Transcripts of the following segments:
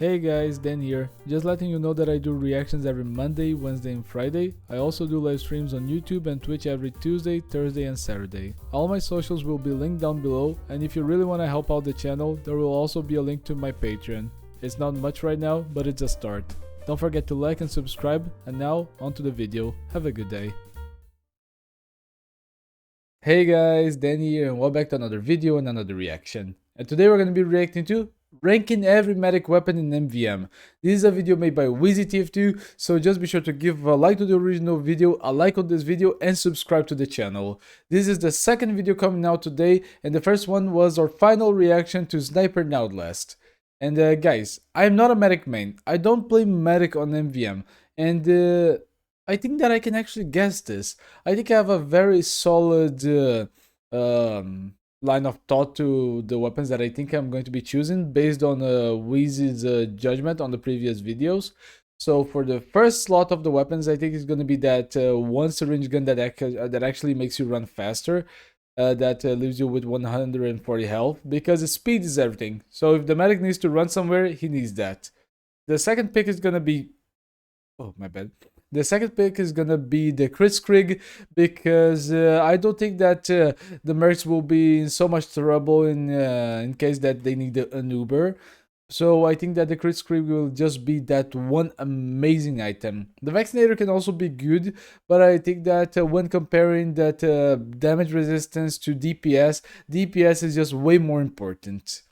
Hey guys, Dan here. Just letting you know that I do reactions every Monday, Wednesday and Friday. I also do live streams on YouTube and Twitch every Tuesday, Thursday and Saturday. All my socials will be linked down below, and if you really want to help out the channel, there will also be a link to my Patreon. It's not much right now, but it's a start. Don't forget to like and subscribe, and now onto the video. Have a good day. Hey guys, Danny here and welcome back to another video and another reaction. And today we're going to be reacting to ranking every medic weapon in MvM. This is a video made by TF2, so just be sure to give a like to the original video, a like on this video and subscribe to the channel. This is the second video coming out today, and the first one was our final reaction to Sniper Outlast. And guys, I'm not a medic main. I don't play medic on MvM, and I think that I can actually guess this. I think I have a very solid line of thought to the weapons that I think I'm going to be choosing based on Wheezy's judgment on the previous videos. So for the first slot of the weapons, I think it's going to be that one syringe gun that actually makes you run faster. That leaves you with 140 health, because the speed is everything. So if the medic needs to run somewhere, he needs that. The second pick is going to be... Oh, my bad. The second pick is gonna be the Kritzkrieg, because I don't think that the mercs will be in so much trouble in case that they need an Uber. So I think that the Kritzkrieg will just be that one amazing item. The Vaccinator can also be good, but I think that when comparing that damage resistance to DPS, DPS is just way more important.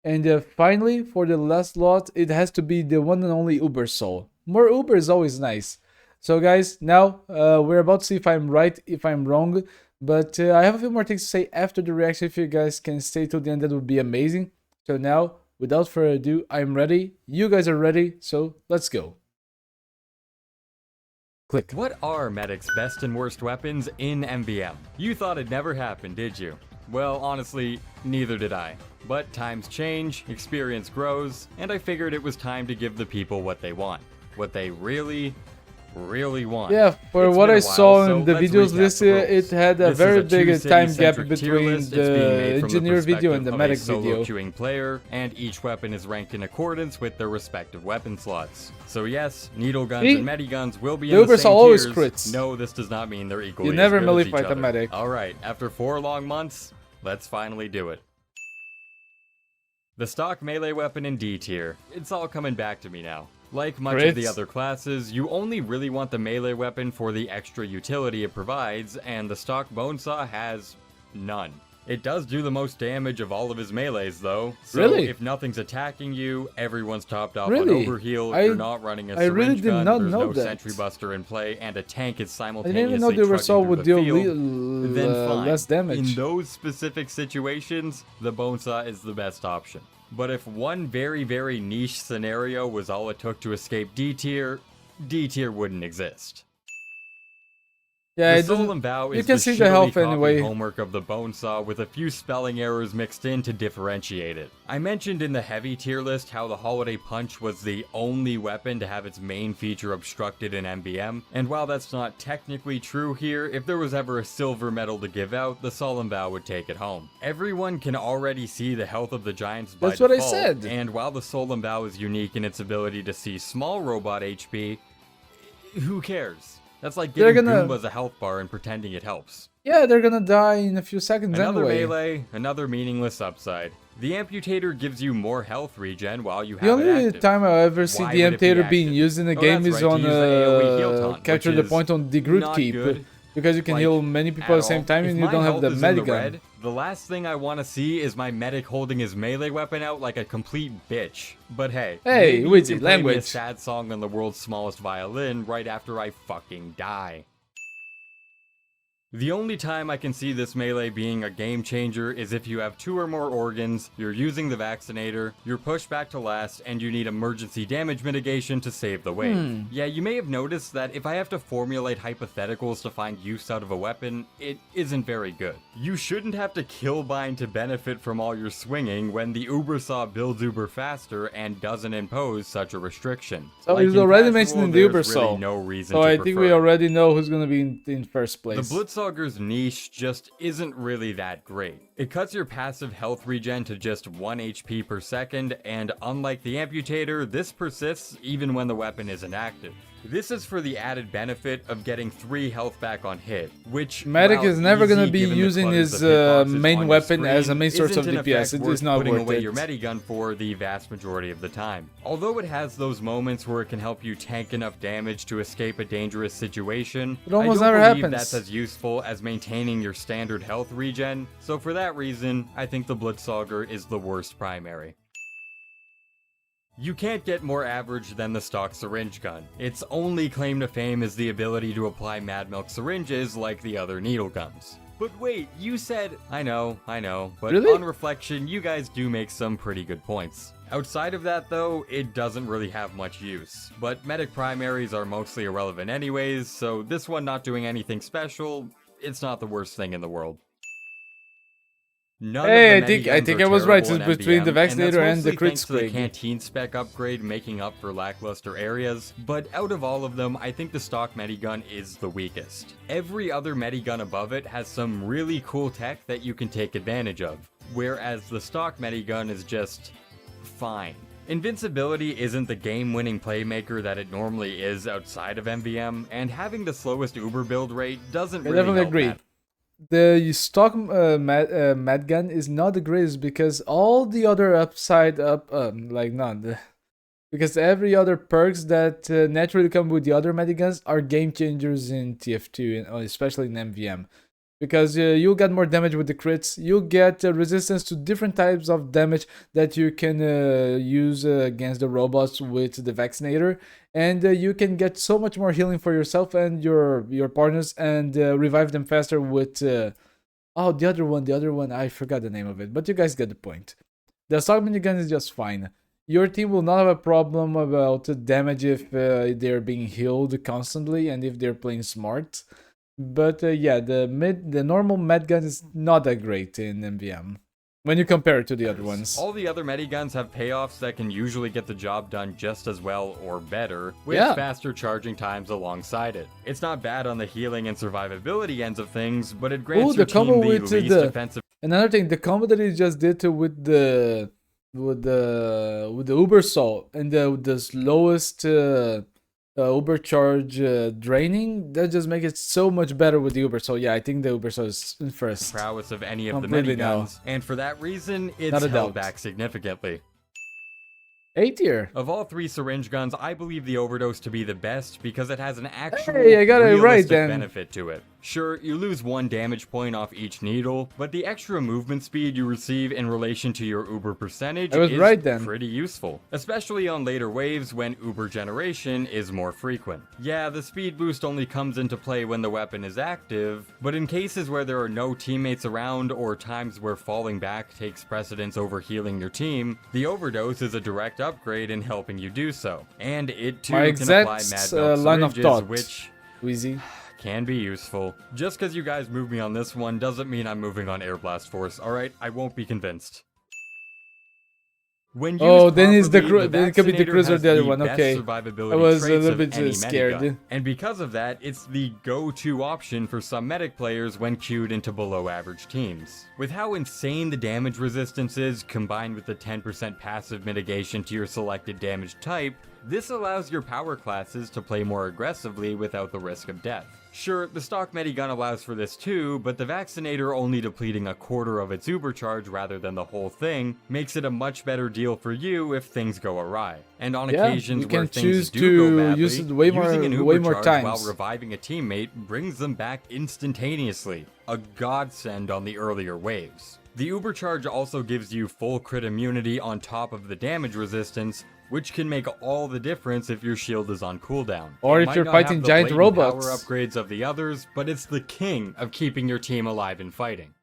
And finally, for the last lot, it has to be the one and only Uber Soul. More Uber is always nice. So guys, now we're about to see if I'm right, if I'm wrong, but I have a few more things to say after the reaction. If you guys can stay till the end, that would be amazing. So now, without further ado, I'm ready, you guys are ready, so let's go. Click. What are Medic's best and worst weapons in MvM? You thought it never happened, did you? Well, honestly, neither did I. But times change, experience grows, and I figured it was time to give the people what they want. What they really want. Yeah, for what I saw in the videos list, it had a very big time gap between the engineer video and the medic video. Queuing player, and each weapon is ranked in accordance with their respective weapon slots. So yes, needle guns and mediguns will be in the same always tiers. crits. No, this does not mean they're equally You never as good melee as each fight other. a medic. Alright, after 4 long months, let's finally do it. The stock melee weapon in D tier. It's all coming back to me now. Like much of the other classes, you only really want the melee weapon for the extra utility it provides, and the stock bonesaw has none. It does do the most damage of all of his melees though, so if nothing's attacking you, everyone's topped off on overheal, you're not running a syringe gun, there's no sentry buster in play, and a tank is simultaneously I didn't even know the Oversaw would deal less damage. In those specific situations, the bonesaw is the best option. But if one very niche scenario was all it took to escape D tier wouldn't exist. Yeah, the Solemn Vow is you can see the health anyway. Homework of the Bonesaw with a few spelling errors mixed in to differentiate it. I mentioned in the heavy tier list how the Holiday Punch was the only weapon to have its main feature obstructed in MvM, and while that's not technically true here, if there was ever a silver medal to give out, the Solemn Vow would take it home. Everyone can already see the health of the giants by default, what I said. And while the Solemn Vow is unique in its ability to see small robot HP, who cares? That's like giving Goombas a health bar and pretending it helps. Yeah, they're gonna die in a few seconds another anyway. Melee, another meaningless upside. The Amputator gives you more health regen while you have it active. The only time I ever see the Amputator being used in a game is on Capture the Point on the Groot Keep. Because you can heal many people at the same time and you don't have the medigun. The last thing I want to see is my medic holding his melee weapon out like a complete bitch. But hey, Wheezy, language. A sad song on the world's smallest violin right after I fucking die. The only time I can see this melee being a game changer is if you have 2 or more organs, you're using the Vaccinator, you're pushed back to last, and you need emergency damage mitigation to save the wave. Yeah, you may have noticed that if I have to formulate hypotheticals to find use out of a weapon, it isn't very good. You shouldn't have to killbind to benefit from all your swinging when the Ubersaw builds Uber faster and doesn't impose such a restriction. So he's already mentioned the Ubersaw, so I think we already know who's gonna be in first place. The Blitzsaw Blitzauger's niche just isn't really that great. It cuts your passive health regen to just 1 HP per second, and unlike the Amputator, this persists even when the weapon isn't active. This is for the added benefit of getting 3 health back on hit, which Medic is never going to be using his main weapon as a main source of DPS. It is not putting worth away it. your medigun for the vast majority of the time. Although it has those moments where it can help you tank enough damage to escape a dangerous situation, it almost I don't never believe happens. that's as useful as maintaining your standard health regen, so for that reason, I think the Blitzauger is the worst primary. You can't get more average than the stock syringe gun. Its only claim to fame is the ability to apply Mad Milk syringes like the other needle guns. But wait, you said... I know, but really? On reflection, you guys do make some pretty good points. Outside of that though, it doesn't really have much use. But medic primaries are mostly irrelevant anyways, so this one not doing anything special, it's not the worst thing in the world. Hey, I think I was right. It's between the Vaccinator and the Crit Sprig. Sprig. The Canteen spec upgrade making up for lackluster areas, but out of all of them, I think the stock Medigun is the weakest. Every other Medigun above it has some really cool tech that you can take advantage of, whereas the stock Medigun is just fine. Invincibility isn't the game-winning playmaker that it normally is outside of MvM, and having the slowest Uber build rate doesn't really help agree. that. The stock mad gun is not the greatest because all the other because every other perks that naturally come with the other guns are game changers in TF2, and especially in MvM. Because you'll get more damage with the crits, you'll get resistance to different types of damage that you can use against the robots with the Vaccinator, and you can get so much more healing for yourself and your partners, and revive them faster with the other one, I forgot the name of it, but you guys get the point. The stock minigun is just fine. Your team will not have a problem about damage if they're being healed constantly and if they're playing smart. But yeah, the normal med gun is not that great in MvM when you compare it to the other ones. All the other mediguns have payoffs that can usually get the job done just as well or better, with faster charging times alongside it. It's not bad on the healing and survivability ends of things, but it grants your team the least defensive. Another thing, the combo that he just did with the Uber Soul and the slowest Uber charge draining, that just makes it so much better with the Uber. So yeah, I think the Uber Soul is first. Prowess of any of the miniguns, and for that reason, it's held back significantly. A tier. Of all 3 syringe guns, I believe the Overdose to be the best because it has an actual realistic benefit to it. Sure, you lose 1 damage point off each needle, but the extra movement speed you receive in relation to your Uber percentage is pretty useful, especially on later waves when Uber generation is more frequent. Yeah, the speed boost only comes into play when the weapon is active, but in cases where there are no teammates around or times where falling back takes precedence over healing your team, the Overdose is a direct upgrade in helping you do so. And it too can apply Mad Milk syringes, which Wheezy can be useful. Just because you guys move me on this one doesn't mean I'm moving on Air Blast Force, alright? I won't be convinced. When then it could be the Cruiser or the other one, okay. I was a little bit scared. And because of that, it's the go-to option for some medic players when queued into below-average teams. With how insane the damage resistance is, combined with the 10% passive mitigation to your selected damage type, this allows your power classes to play more aggressively without the risk of death. Sure, the stock medigun allows for this too, but the Vaccinator only depleting a quarter of its Uber charge rather than the whole thing makes it a much better deal for you if things go awry. And on occasions where things do go badly, using an Uber charge while reviving a teammate brings them back instantaneously, a godsend on the earlier waves. The Uber charge also gives you full crit immunity on top of the damage resistance, which can make all the difference if your shield is on cooldown. Or if you're fighting giant robots. Power upgrades of the others, but it's the king of keeping your team alive in fighting.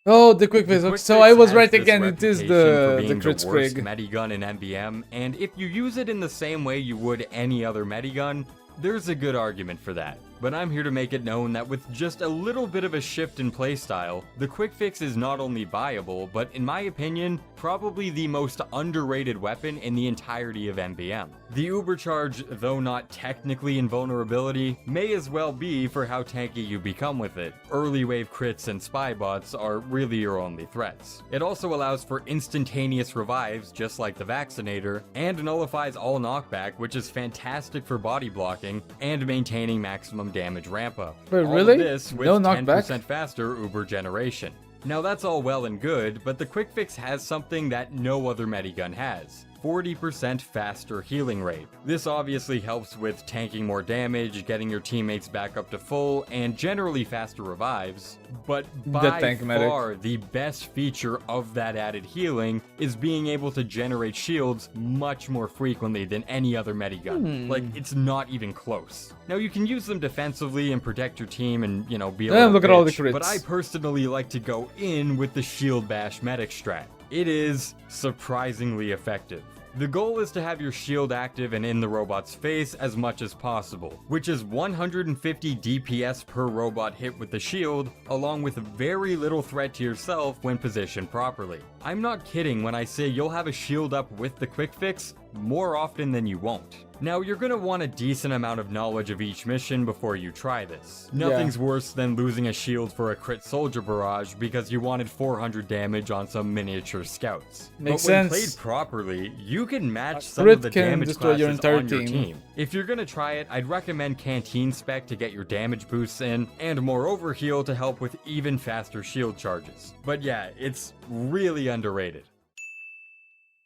Oh, the quick fix. So I was right again. It is the Crit Sprig. Medigun in MvM, and if you use it in the same way you would any other Medigun, there's a good argument for that. but I'm here to make it known that with just a little bit of a shift in playstyle, the quick fix is not only viable, but in my opinion, probably the most underrated weapon in the entirety of MvM. The Ubercharge, though not technically invulnerability, may as well be for how tanky you become with it. Early wave crits and spy bots are really your only threats. It also allows for instantaneous revives, just like the Vaccinator, and nullifies all knockback, which is fantastic for body blocking and maintaining maximum damage ramp up. But all really? Of this with No 10% knockback? faster Uber generation. Now that's all well and good, but the quick fix has something that no other medigun has. 40% faster healing rate. This obviously helps with tanking more damage, getting your teammates back up to full, and generally faster revives, but by far the best feature of that added healing is being able to generate shields much more frequently than any other medigun. Like, it's not even close. Now you can use them defensively and protect your team and, you know, be a little look bitch, at all the crits. but I personally like to go in with the shield bash medic strat. It is surprisingly effective. The goal is to have your shield active and in the robot's face as much as possible, which is 150 DPS per robot hit with the shield, along with very little threat to yourself when positioned properly. I'm not kidding when I say you'll have a shield up with the quick fix more often than you won't. Now, you're gonna want a decent amount of knowledge of each mission before you try this. Nothing's worse than losing a shield for a crit soldier barrage because you wanted 400 damage on some miniature scouts. Makes but when sense. played properly, you can match some of the damage destroy classes your entire on your team. team. If you're gonna try it, I'd recommend Canteen Spec to get your damage boosts in, and more overheal to help with even faster shield charges. But yeah, it's really underrated.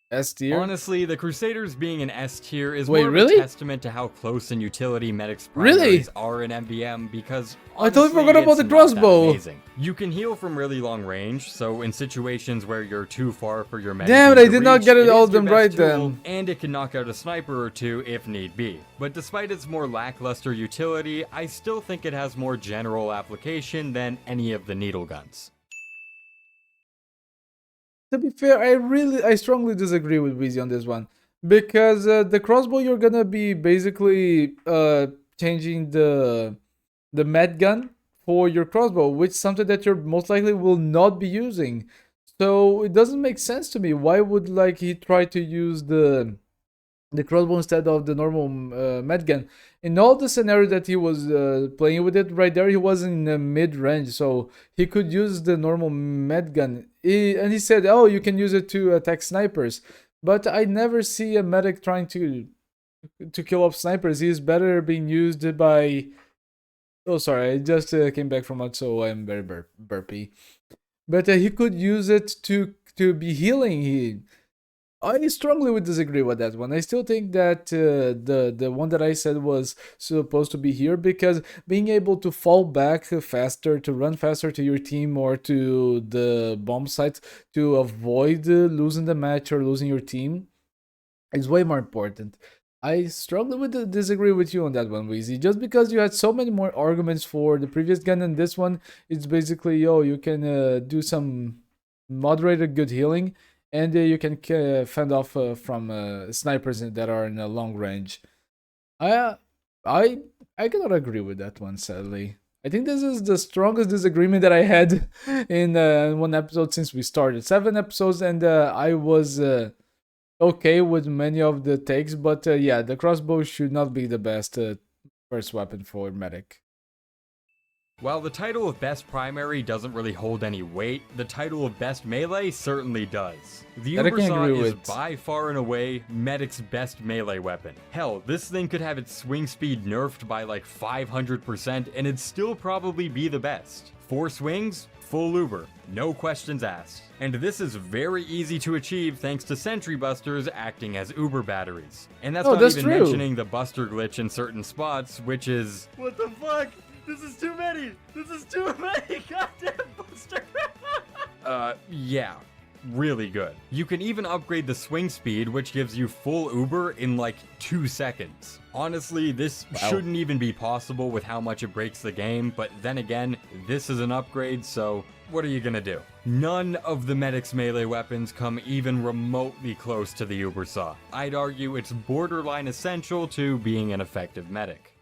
S tier? Honestly, the Crusaders being an S tier is Wait, more of really? a testament to how close in utility medics primaries are in MvM because I totally honestly, forgot about it's the not crossbow. that amazing. You can heal from really long range, so in situations where you're too far for your medic Damn it, to I did not reach, get it all is your them best right tool, then. and it can knock out a sniper or two if need be. But despite its more lackluster utility, I still think it has more general application than any of the needle guns. To be fair, I strongly disagree with Weezy on this one. Because the crossbow, you're gonna be basically changing the med gun for your crossbow, which is something that you're most likely will not be using. So it doesn't make sense to me. Why would like he try to use the crossbow instead of the normal med gun? In all the scenario that he was playing with it right there, he was in the mid range, so he could use the normal med gun. And he said, "Oh, you can use it to attack snipers," but I never see a medic trying to kill off snipers. He's better being used by. Oh, sorry, I just came back from out, so I'm very burpy. But he could use it to be healing. I strongly would disagree with that one. I still think that the one that I said was supposed to be here, because being able to fall back faster, to run faster to your team or to the bomb sites to avoid losing the match or losing your team is way more important. I strongly would disagree with you on that one, Weezy. Just because you had so many more arguments for the previous gun and this one, it's basically, you can do some moderated good healing, and you can fend off from snipers that are in a long range. I cannot agree with that one, sadly. I think this is the strongest disagreement that I had in one episode since we started. 7 episodes, and I was okay with many of the takes, but yeah, the crossbow should not be the best first weapon for medic. While the title of Best Primary doesn't really hold any weight, the title of Best Melee certainly does. The Ubersaw is by far and away Medic's best melee weapon. Hell, this thing could have its swing speed nerfed by like 500% and it'd still probably be the best. 4 swings, full Uber, no questions asked. And this is very easy to achieve thanks to sentry busters acting as Uber batteries. And that's not even mentioning the buster glitch in certain spots, which is... What the fuck? This is too many! This is too many! Goddamn buster! Yeah. Really good. You can even upgrade the swing speed, which gives you full Uber in like 2 seconds. Honestly, this shouldn't even be possible with how much it breaks the game, but then again, this is an upgrade, so what are you gonna do? None of the medic's melee weapons come even remotely close to the Ubersaw. I'd argue it's borderline essential to being an effective medic.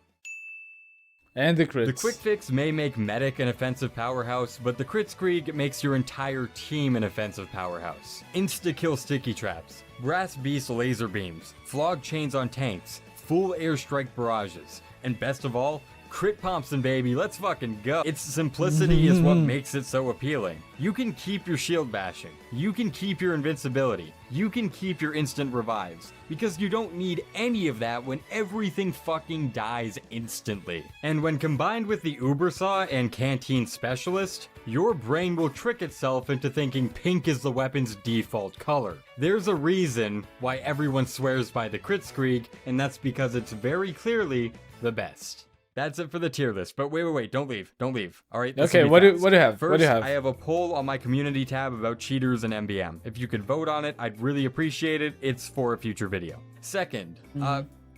And the crits. The quick fix may make Medic an offensive powerhouse, but the Kritzkrieg makes your entire team an offensive powerhouse. Insta-kill sticky traps, brass beast laser beams, flog chains on tanks, full airstrike barrages, and best of all, crit Thompson, baby, let's fucking go. Its simplicity is what makes it so appealing. You can keep your shield bashing, you can keep your invincibility, you can keep your instant revives, because you don't need any of that when everything fucking dies instantly. And when combined with the Ubersaw and Canteen Specialist, your brain will trick itself into thinking pink is the weapon's default color. There's a reason why everyone swears by the Kritzkrieg, and that's because it's very clearly the best. That's it for the tier list, but wait, don't leave. Alright, okay, what do you have? First, what do you have? I have a poll on my community tab about cheaters and MvM. If you could vote on it, I'd really appreciate it. It's for a future video. Second,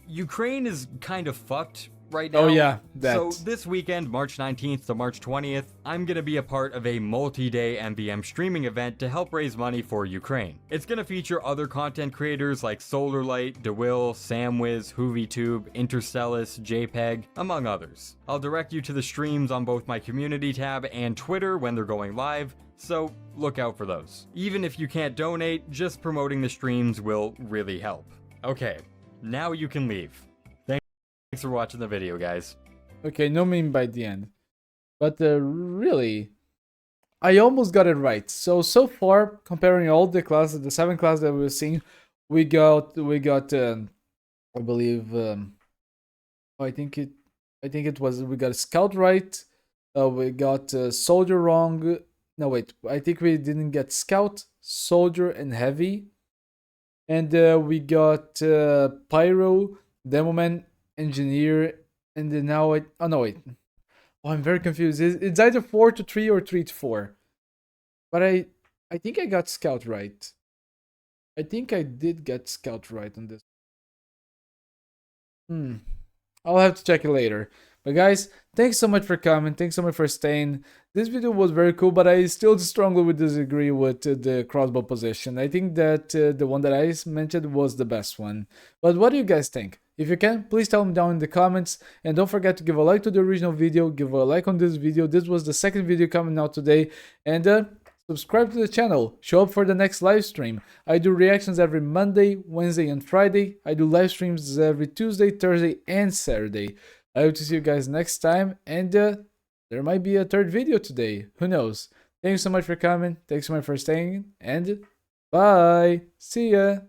Ukraine is kind of fucked right now. Oh yeah, that. So this weekend, March 19th to March 20th, I'm gonna be a part of a multi-day MvM streaming event to help raise money for Ukraine. It's gonna feature other content creators like Solarlight, DeWill, Samwiz, HoovyTube, Interstellis, JPEG, among others. I'll direct you to the streams on both my community tab and Twitter when they're going live, so look out for those. Even if you can't donate, just promoting the streams will really help. Okay, now you can leave. Thanks for watching the video, guys. Okay, no meme by the end. But really, I almost got it right. So far, comparing all the classes, the 7 classes that we've seen, we got I believe, I think it was, we got Scout right, we got Soldier wrong. No wait, I think we didn't get Scout, Soldier, and Heavy. And we got Pyro, Demoman, Engineer, and then now I'm very confused. It's either 4 to 3 or 3 to 4. But I think I got Scout right. I think I did get Scout right on this. I'll have to check it later. But guys, thanks so much for coming. Thanks so much for staying. This video was very cool, but I still strongly would disagree with the crossbow position. I think that the one that I mentioned was the best one. But what do you guys think? If you can, please tell me down in the comments. And don't forget to give a like to the original video. Give a like on this video. This was the second video coming out today. And subscribe to the channel. Show up for the next live stream. I do reactions every Monday, Wednesday, and Friday. I do live streams every Tuesday, Thursday, and Saturday. I hope to see you guys next time. And there might be a third video today. Who knows? Thanks so much for coming. Thanks so much for staying. And bye. See ya.